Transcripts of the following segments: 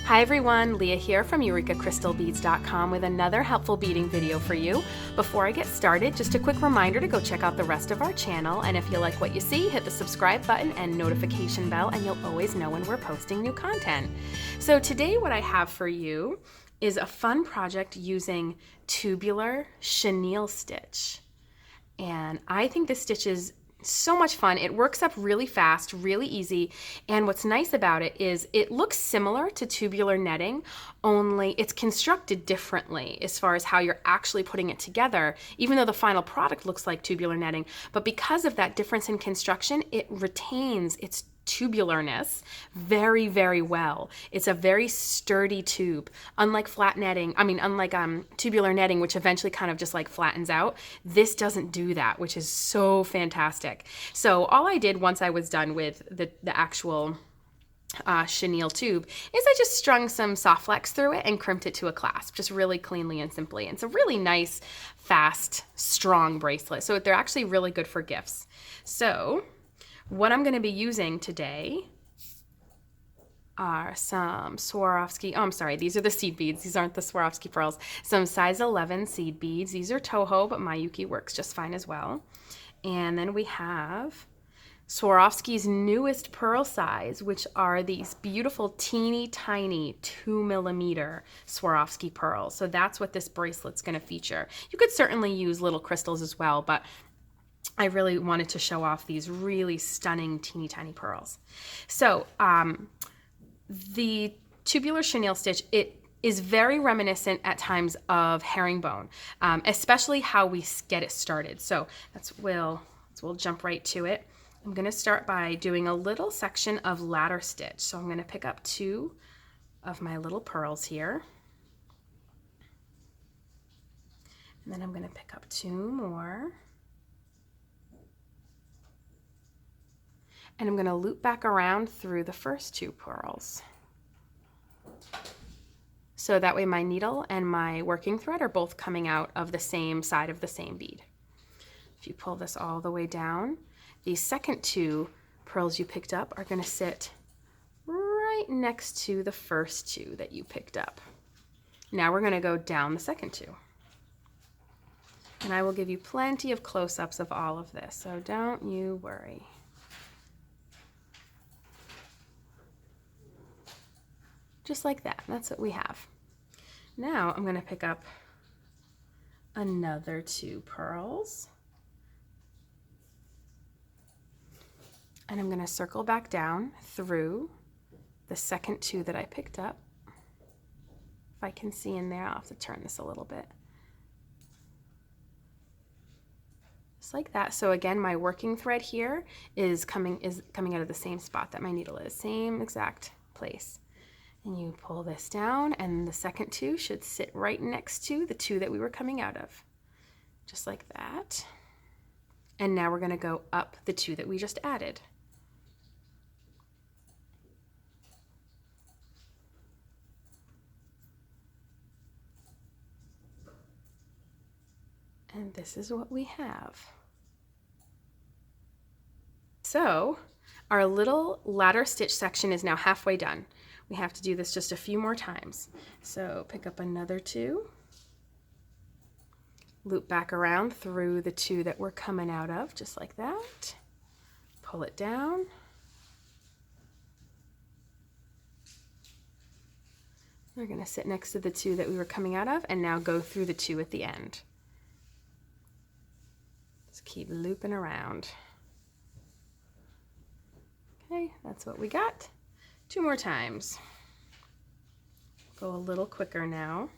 Hi everyone, Leah here from EurekaCrystalBeads.com with another helpful beading video for you. Before I get started, just a quick reminder to go check out the rest of our channel, and if you like what you see, hit the subscribe button and notification bell and you'll always know when we're posting new content. So today what I have for you is a fun project using tubular chenille stitch. And I think this stitch is so much fun. It works up really fast, really easy, and what's nice about it is it looks similar to tubular netting, only it's constructed differently as far as how you're actually putting it together, even though the final product looks like tubular netting. But because of that difference in construction, it retains its tubularness very, very well. It's a very sturdy tube. Unlike tubular netting, which eventually kind of just like flattens out, this doesn't do that, which is so fantastic. So all I did once I was done with the actual chenille tube is I just strung some soft flex through it and crimped it to a clasp, just really cleanly and simply. And it's a really nice, fast, strong bracelet. So they're actually really good for gifts. So what I'm going to be using today are some Swarovski, oh, I'm sorry, these are the seed beads. These aren't the Swarovski pearls. Some size 11 seed beads. These are Toho, but Mayuki works just fine as well. And then we have Swarovski's newest pearl size, which are these beautiful teeny tiny 2mm Swarovski pearls. So that's what this bracelet's going to feature. You could certainly use little crystals as well, but I really wanted to show off these really stunning teeny tiny pearls. So the tubular chenille stitch, it is very reminiscent at times of herringbone, especially how we get it started. So we'll jump right to it. I'm going to start by doing a little section of ladder stitch. So I'm going to pick up 2 of my little pearls here. And then I'm going to pick up 2 more. And I'm going to loop back around through the first 2 pearls. So that way my needle and my working thread are both coming out of the same side of the same bead. If you pull this all the way down, these second 2 pearls you picked up are going to sit right next to the first 2 that you picked up. Now we're going to go down the second 2. And I will give you plenty of close-ups of all of this, so don't you worry. Just like that. That's what we have. Now I'm going to pick up another 2 pearls. And I'm going to circle back down through the second 2 that I picked up. If I can see in there, I'll have to turn this a little bit. Just like that. So again, my working thread here is coming out of the same spot that my needle is. Same exact place. And you pull this down, and the second 2 should sit right next to the 2 that we were coming out of. Just like that. And now we're going to go up the 2 that we just added. And this is what we have. So our little ladder stitch section is now halfway done. We have to do this just a few more times. So pick up another 2, loop back around through the 2 that we're coming out of, just like that. Pull it down. We're going to sit next to the 2 that we were coming out of and now go through the 2 at the end. Just keep looping around. Okay, that's what we got. 2 more times. Go a little quicker now.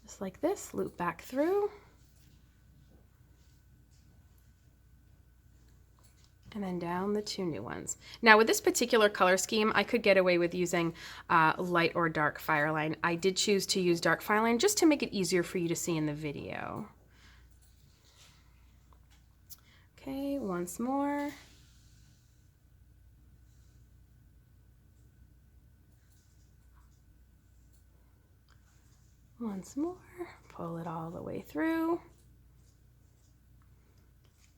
Just like this, loop back through. And then down the 2 new ones. Now with this particular color scheme, I could get away with using light or dark fireline. I did choose to use dark fireline just to make it easier for you to see in the video. Okay, once more. Once more, pull it all the way through.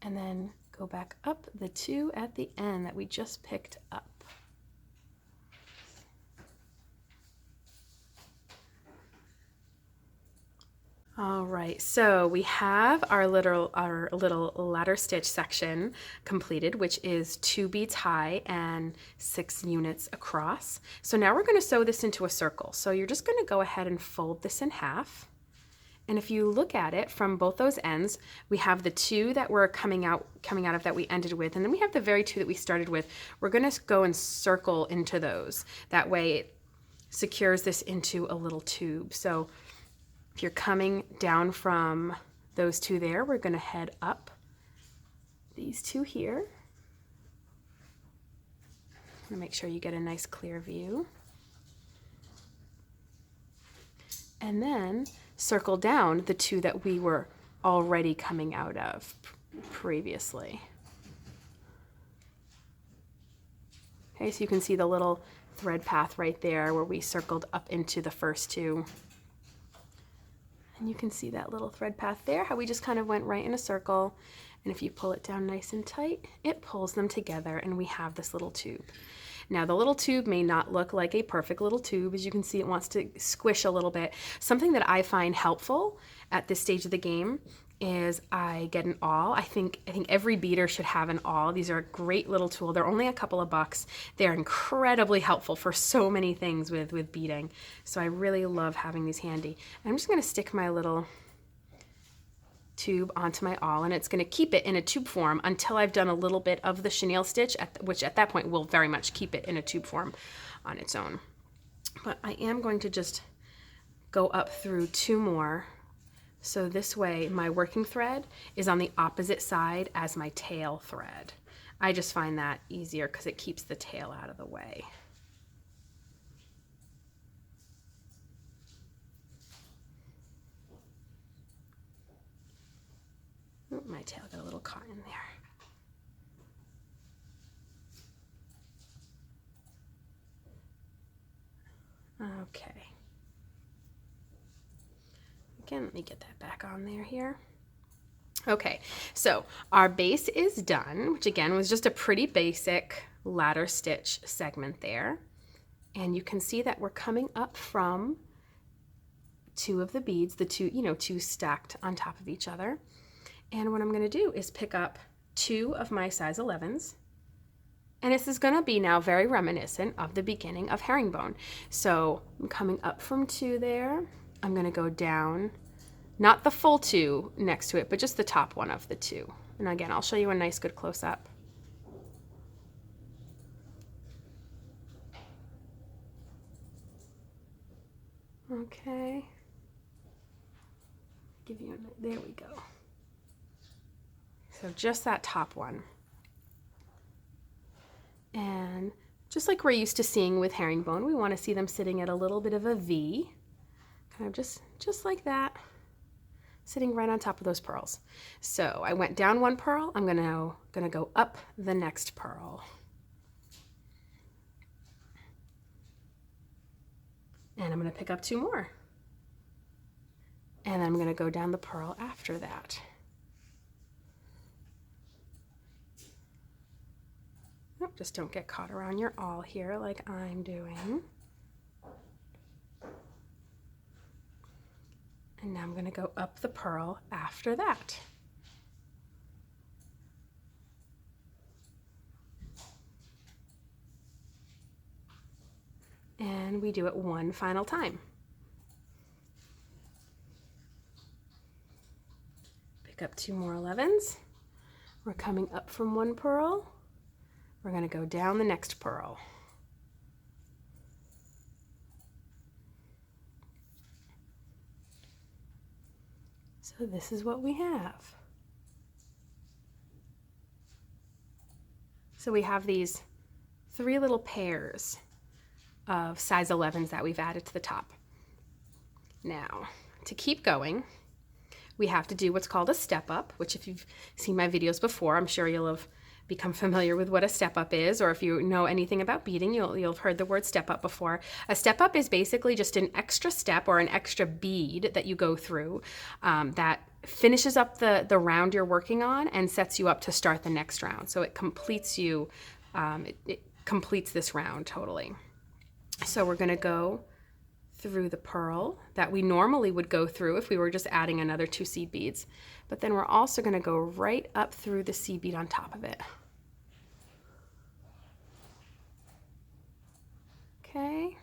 and then go back up the 2 at the end that we just picked up. All right, so we have our little ladder stitch section completed, which is 2 beads high and 6 units across. So now we're going to sew this into a circle. So you're just going to go ahead and fold this in half. And if you look at it from both those ends, we have the 2 that we're coming out of that we ended with, and then we have the very 2 that we started with. We're going to go and circle into those. That way it secures this into a little tube. So if you're coming down from those 2 there, we're going to head up these 2 here. Make sure you get a nice clear view. And then circle down the 2 that we were already coming out of previously. Okay, so you can see the little thread path right there where we circled up into the first 2. And you can see that little thread path there, how we just kind of went right in a circle. And if you pull it down nice and tight, it pulls them together and we have this little tube. Now the little tube may not look like a perfect little tube. As you can see, it wants to squish a little bit. Something that I find helpful at this stage of the game is I get an awl. I think every beader should have an awl. These are a great little tool. They're only a couple of bucks. They're incredibly helpful for so many things with beading. So I really love having these handy. I'm just going to stick my little tube onto my awl, and it's going to keep it in a tube form until I've done a little bit of the chenille stitch, which at that point will very much keep it in a tube form on its own. But I am going to just go up through 2 more. So this way my working thread is on the opposite side as my tail thread. I just find that easier because it keeps the tail out of the way. Oh, my tail got a little caught in there. Okay. Again, let me get that back on there here. Okay, so our base is done, which again was just a pretty basic ladder stitch segment there. And you can see that we're coming up from 2 of the beads, the 2 stacked on top of each other. And what I'm going to do is pick up 2 of my size 11s. And this is going to be now very reminiscent of the beginning of herringbone. So I'm coming up from 2 there. I'm going to go down, not the full 2 next to it, but just the top one of the 2. And again, I'll show you a nice good close-up. Okay. Give you there we go. So just that top one. And just like we're used to seeing with herringbone, we want to see them sitting at a little bit of a V. Kind of just like that, sitting right on top of those pearls. So I went down 1 pearl, I'm gonna go up the next pearl. And I'm gonna pick up 2 more. And then I'm gonna go down the pearl after that. Oh, just don't get caught around your awl here like I'm doing. And now I'm going to go up the pearl after that. And we do it 1 final time. Pick up 2 more 11s. We're coming up from 1 pearl. We're going to go down the next pearl. So this is what we have. So we have these 3 little pairs of size 11s that we've added to the top. Now, to keep going, we have to do what's called a step up, which if you've seen my videos before, I'm sure you'll have become familiar with what a step up is, or if you know anything about beading, you'll have heard the word step up before. A step up is basically just an extra step or an extra bead that you go through that finishes up the round you're working on and sets you up to start the next round. So it completes you, it completes this round totally. So we're going to go through the pearl that we normally would go through if we were just adding another 2 seed beads. But then we're also going to go right up through the seed bead on top of it. Okay.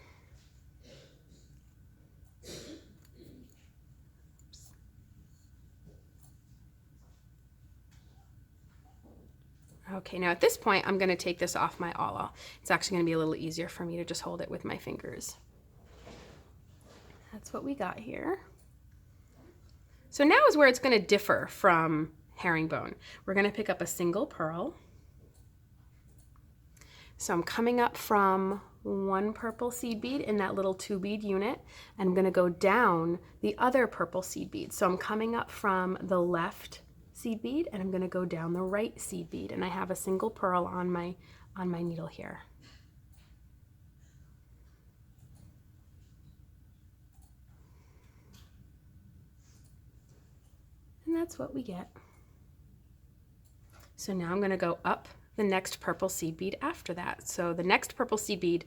Okay, now at this point, I'm going to take this off my awl. It's actually going to be a little easier for me to just hold it with my fingers. That's what we got here. So now is where it's going to differ from herringbone. We're going to pick up a single pearl. So I'm coming up from 1 purple seed bead in that little 2 bead unit, and I'm going to go down the other purple seed bead. So I'm coming up from the left seed bead, and I'm going to go down the right seed bead, and I have a single pearl on my needle here. And that's what we get. So now I'm going to go up the next purple seed bead after that. So the next purple seed bead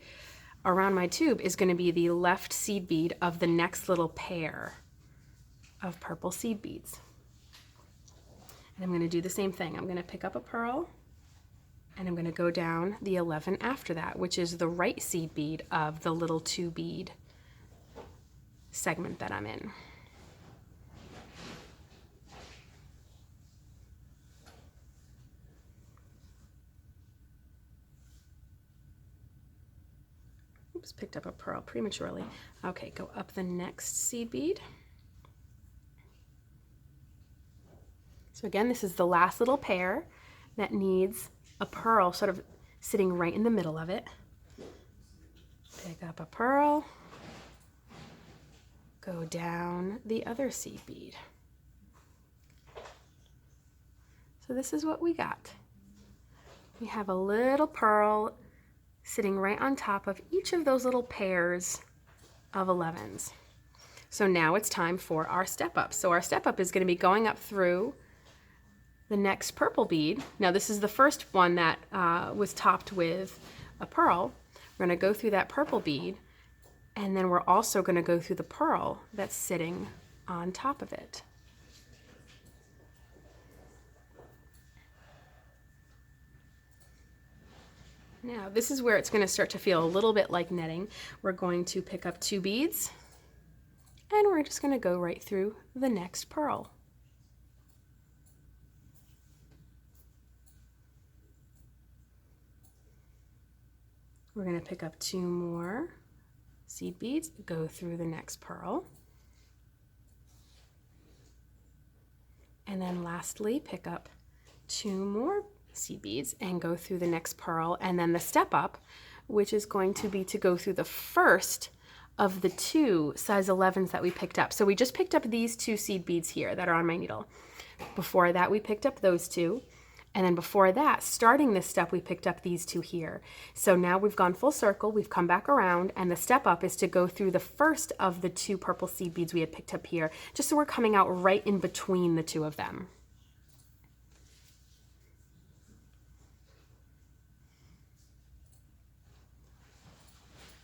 around my tube is going to be the left seed bead of the next little pair of purple seed beads. And I'm going to do the same thing. I'm going to pick up a pearl, and I'm going to go down the 11 after that, which is the right seed bead of the little 2 bead segment that I'm in. Oops, picked up a pearl prematurely. Okay, go up the next seed bead. So again, this is the last little pair that needs a pearl sort of sitting right in the middle of it. Pick up a pearl, go down the other seed bead. So this is what we got. We have a little pearl sitting right on top of each of those little pairs of 11s. So now it's time for our step up. So our step up is going to be going up through the next purple bead. Now this is the first one that was topped with a pearl. We're going to go through that purple bead, and then we're also going to go through the pearl that's sitting on top of it. Now this is where it's going to start to feel a little bit like netting. We're going to pick up 2 beads, and we're just going to go right through the next pearl. We're going to pick up 2 more seed beads, go through the next pearl, and then lastly pick up 2 more seed beads and go through the next pearl, and then the step up, which is going to be to go through the first of the 2 size 11s that we picked up. So we just picked up these 2 seed beads here that are on my needle. Before that we picked up those 2. And then before that, starting this step, we picked up these 2 here. So now we've gone full circle, we've come back around, and the step up is to go through the first of the 2 purple seed beads we had picked up here, just so we're coming out right in between the 2 of them.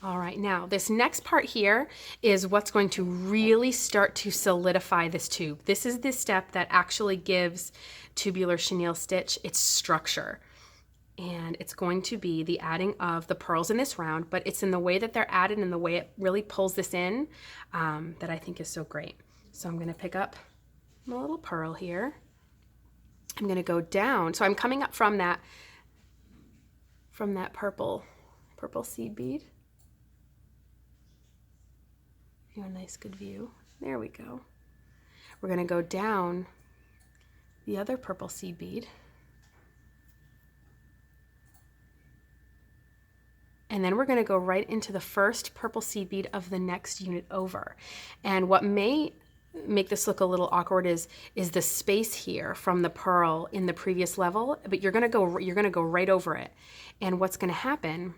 All right, now this next part here is what's going to really start to solidify this tube. This is the step that actually gives tubular chenille stitch its structure. And it's going to be the adding of the pearls in this round, but it's in the way that they're added and the way it really pulls this in that I think is so great. So I'm going to pick up my little pearl here. I'm going to go down. So I'm coming up from that purple seed bead. A nice good view. There we go. We're going to go down the other purple seed bead, and then we're going to go right into the first purple seed bead of the next unit over. And what may make this look a little awkward is the space here from the pearl in the previous level, but you're gonna go right over it. And what's gonna happen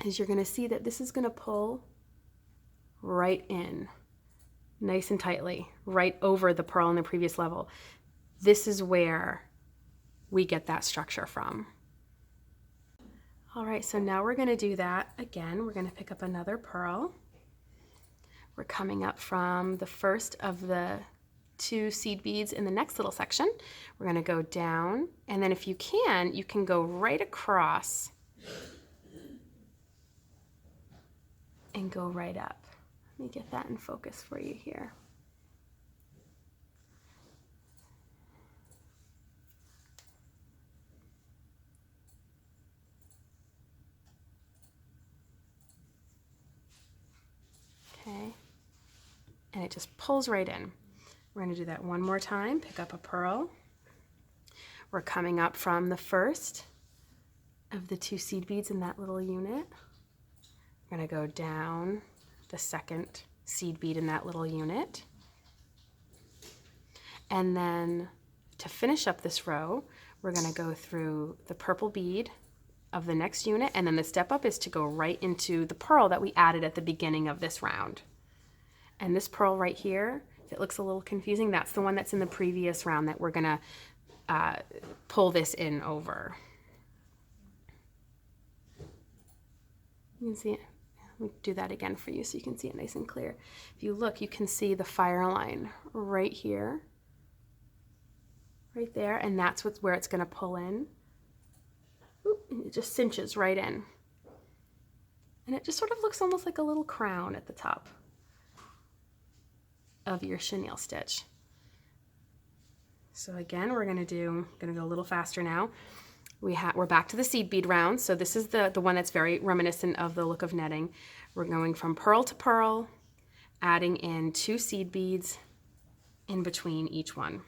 is you're gonna see that this is gonna pull right in, nice and tightly, right over the pearl in the previous level. This is where we get that structure from. All right, so now we're gonna do that again. We're gonna pick up another pearl. We're coming up from the first of the 2 seed beads in the next little section. We're gonna go down, and then if you can go right across and go right up. Let me get that in focus for you here. Okay, and it just pulls right in. We're going to do that one more time. Pick up a pearl. We're coming up from the first of the 2 seed beads in that little unit. We're going to go down the second seed bead in that little unit. And then to finish up this row, we're going to go through the purple bead of the next unit, and then the step up is to go right into the pearl that we added at the beginning of this round. And this pearl right here, if it looks a little confusing, that's the one that's in the previous round that we're gonna pull this in over. You can see it. Let me do that again for you so you can see it nice and clear. If you look, you can see the fire line right here, right there, and that's where it's gonna pull in. And it just cinches right in. And it just sort of looks almost like a little crown at the top of your chenille stitch. So again, we're gonna go a little faster now. We're back to the seed bead round. So this is the one that's very reminiscent of the look of netting. We're going from pearl to pearl, adding in 2 seed beads in between each one.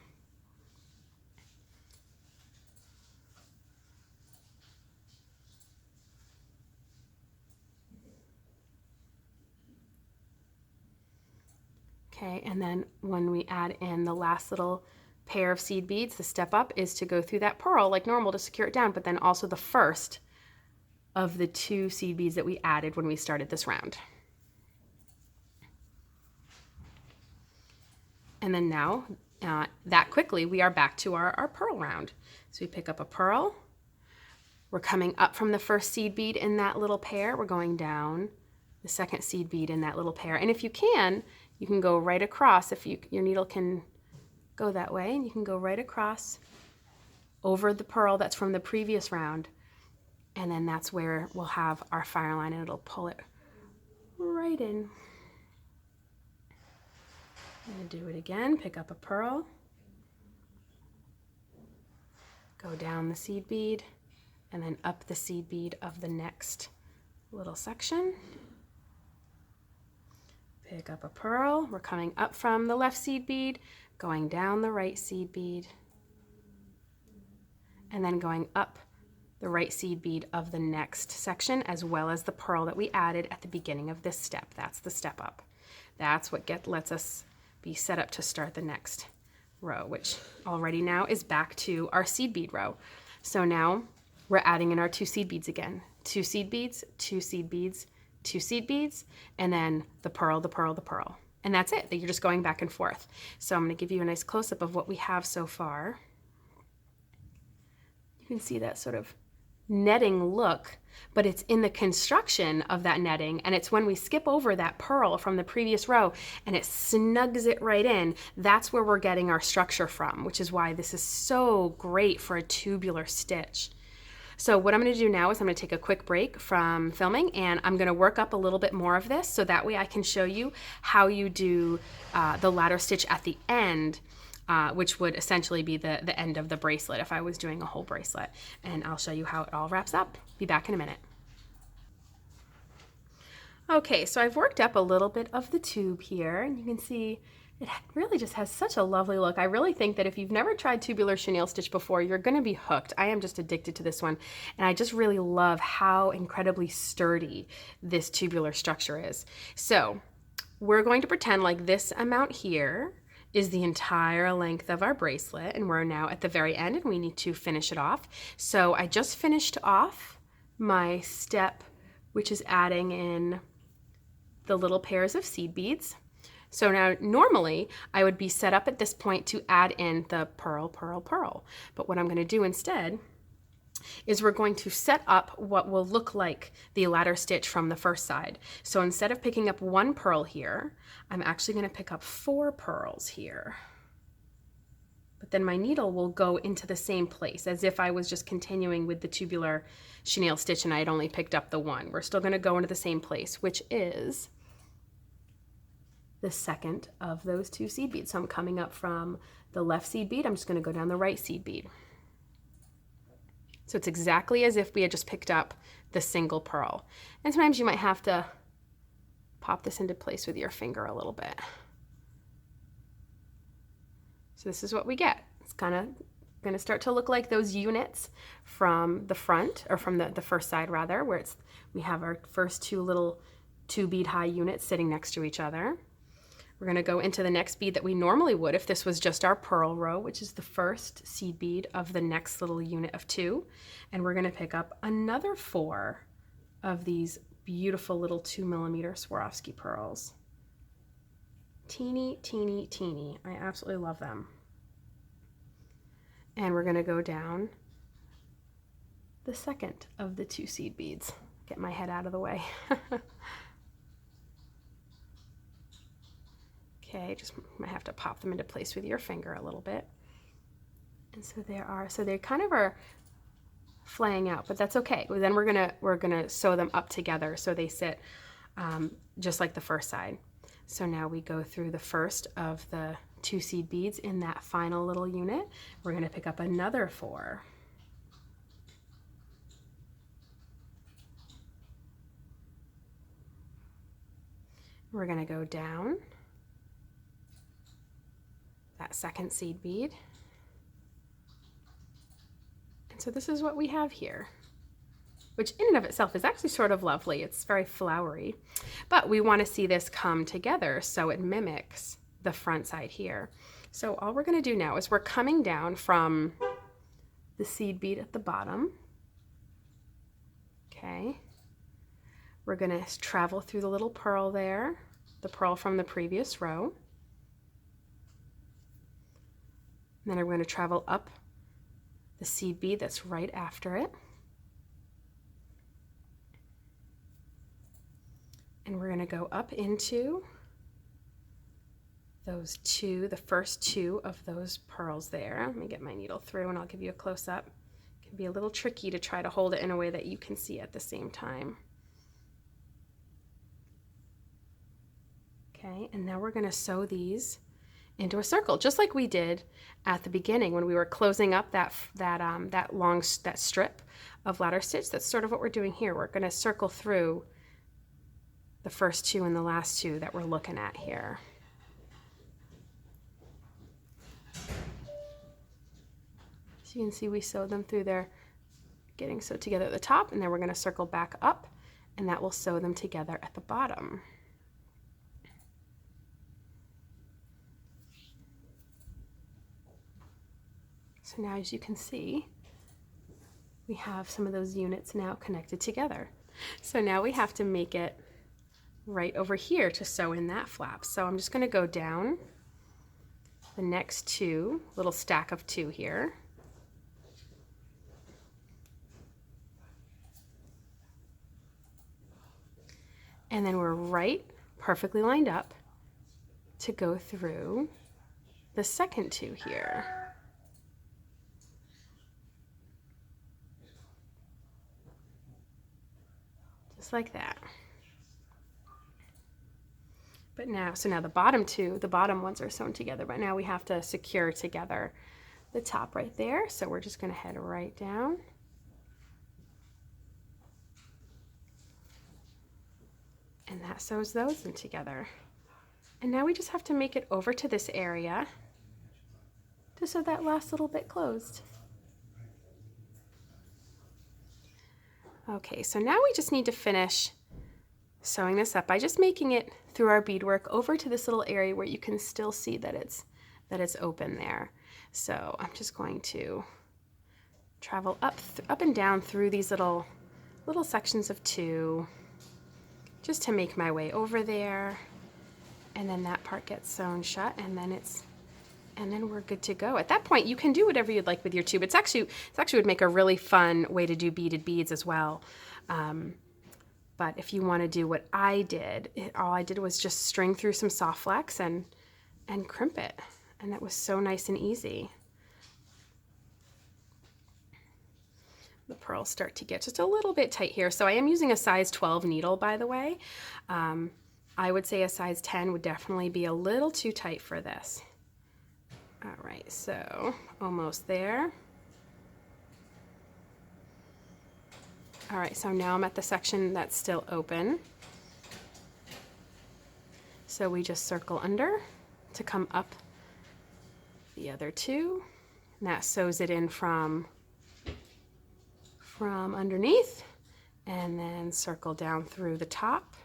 Okay, and then when we add in the last little pair of seed beads, the step up is to go through that pearl like normal to secure it down, but then also the first of the 2 seed beads that we added when we started this round. And then now, that quickly, we are back to our pearl round. So we pick up a pearl, we're coming up from the first seed bead in that little pair, we're going down the second seed bead in that little pair. And if you can go right across, if your needle can go that way, and you can go right across over the pearl that's from the previous round, and then that's where we'll have our fire line, and it'll pull it right in. I'm going to do it again. Pick up a pearl, go down the seed bead, and then up the seed bead of the next little section. Pick up a pearl. We're coming up from the left seed bead, going down the right seed bead, and then going up the right seed bead of the next section, as well as the pearl that we added at the beginning of this step. That's the step up. That's what lets us be set up to start the next row, which already now is back to our seed bead row. So now we're adding in our 2 seed beads again. 2 seed beads, 2 seed beads, 2 seed beads, and then the pearl, the pearl, the pearl. And that's it. You're just going back and forth. So I'm going to give you a nice close-up of what we have so far. You can see that sort of netting look, but it's in the construction of that netting, and it's when we skip over that pearl from the previous row and it snugs it right in, that's where we're getting our structure from, which is why this is so great for a tubular stitch. So what I'm going to do now is I'm going to take a quick break from filming, and I'm going to work up a little bit more of this so that way I can show you how you do the ladder stitch at the end, which would essentially be the end of the bracelet if I was doing a whole bracelet. And I'll show you how it all wraps up. Be back in a minute. Okay, so I've worked up a little bit of the tube here, and you can see it really just has such a lovely look. I really think that if you've never tried tubular chenille stitch before, you're going to be hooked. I am just addicted to this one, and I just really love how incredibly sturdy this tubular structure is. So we're going to pretend like this amount here is the entire length of our bracelet, and we're now at the very end and we need to finish it off. So I just finished off my step, which is adding in the little pairs of seed beads. So now normally I would be set up at this point to add in the pearl, pearl, pearl. But what I'm going to do instead is we're going to set up what will look like the ladder stitch from the first side. So instead of picking up one pearl here, I'm actually going to pick up 4 pearls here. But then my needle will go into the same place as if I was just continuing with the tubular chenille stitch and I had only picked up the 1. We're still going to go into the same place, which is the second of those 2 seed beads. So I'm coming up from the left seed bead, I'm just going to go down the right seed bead. So it's exactly as if we had just picked up the single pearl. And sometimes you might have to pop this into place with your finger a little bit. So this is what we get. It's kind of going to start to look like those units from the front, or from the first side rather, where we have our first 2 little 2 bead high units sitting next to each other. We're going to go into the next bead that we normally would if this was just our pearl row, which is the first seed bead of the next little unit of 2. And we're going to pick up another 4 of these beautiful little 2mm Swarovski pearls. Teeny, teeny, teeny. I absolutely love them. And we're going to go down the second of the 2 seed beads. Get my head out of the way. Okay, just might have to pop them into place with your finger a little bit. And so so they kind of are flaying out, but that's okay. Then we're gonna sew them up together so they sit just like the first side. So now we go through the first of the 2 seed beads in that final little unit. We're gonna pick up another 4. We're gonna go down that second seed bead. And so this is what we have here, which in and of itself is actually sort of lovely. It's very flowery, but we want to see this come together so it mimics the front side here. So all we're going to do now is we're coming down from the seed bead at the bottom. Okay. We're going to travel through the little pearl there, the pearl from the previous row. And then I'm going to travel up the seed bead that's right after it. And we're going to go up into those 2, the first 2 of those pearls there. Let me get my needle through and I'll give you a close-up. It can be a little tricky to try to hold it in a way that you can see at the same time. Okay, and now we're going to sew these into a circle, just like we did at the beginning when we were closing up that strip of ladder stitch. That's sort of what we're doing here. We're going to circle through the first 2 and the last 2 that we're looking at here. So you can see we sewed them through there, getting sewed together at the top, and then we're going to circle back up, and that will sew them together at the bottom. So now, as you can see, we have some of those units now connected together. So now we have to make it right over here to sew in that flap. So I'm just going to go down the next 2, little stack of 2 here. And then we're right perfectly lined up to go through the second 2 here. Just like that. But now, so now the bottom 2, the bottom ones are sewn together, but now we have to secure together the top right there. So we're just going to head right down. And that sews those in together. And now we just have to make it over to this area to sew that last little bit closed. Okay, so now we just need to finish sewing this up by just making it through our beadwork over to this little area where you can still see that it's that it's open there. So I'm just going to travel up and down through these little sections of 2 just to make my way over there, and then that part gets sewn shut, and then we're good to go. At that point, you can do whatever you'd like with your tube. It's actually would make a really fun way to do beaded beads as well. But if you want to do what I did, all I did was just string through some soft flex and crimp it, and that was so nice and easy. The pearls start to get just a little bit tight here. So I am using a size 12 needle, by the way. I would say a size 10 would definitely be a little too tight for this. All right, so almost there. All right, so now I'm at the section that's still open. So we just circle under to come up the other 2, and that sews it in from underneath, and then circle down through the top.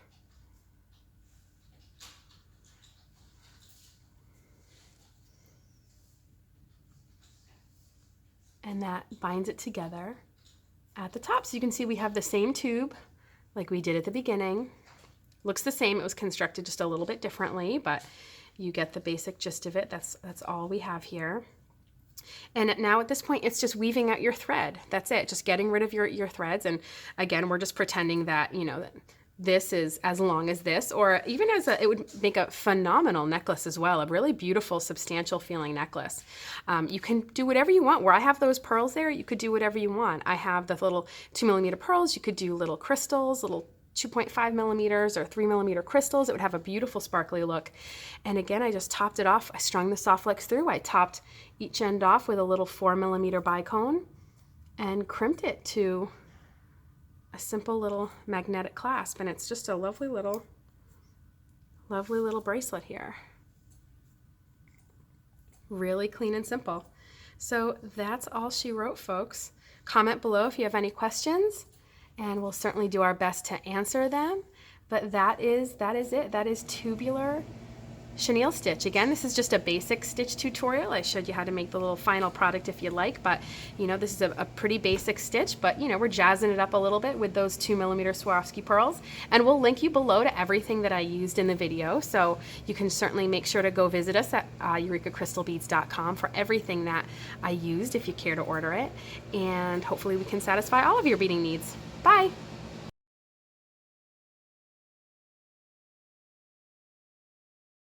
And that binds it together at the top. So you can see we have the same tube like we did at the beginning. Looks the same, it was constructed just a little bit differently, but you get the basic gist of it. That's all we have here. And now at this point, it's just weaving out your thread. That's it, just getting rid of your threads. And again, we're just pretending that, you know, that this is as long as this, or even it would make a phenomenal necklace as well, a really beautiful, substantial feeling necklace. You can do whatever you want. Where I have those pearls there, you could do whatever you want. I have the little 2mm pearls. You could do little crystals, little 2.5mm or 3mm crystals. It would have a beautiful sparkly look. And again, I just topped it off. I strung the soft flex through. I topped each end off with a little 4mm bicone and crimped it to a simple little magnetic clasp. And it's just a lovely little bracelet here. Really clean and simple. So that's all she wrote, folks. Comment below if you have any questions, and we'll certainly do our best to answer them. But that is it. That is tubular chenille stitch. Again, this is just a basic stitch tutorial. I showed you how to make the little final product if you like, but you know, this is a pretty basic stitch, but you know, we're jazzing it up a little bit with those 2mm Swarovski pearls. And we'll link you below to everything that I used in the video, so you can certainly make sure to go visit us at eurekacrystalbeads.com for everything that I used if you care to order it. And hopefully we can satisfy all of your beading needs. Bye!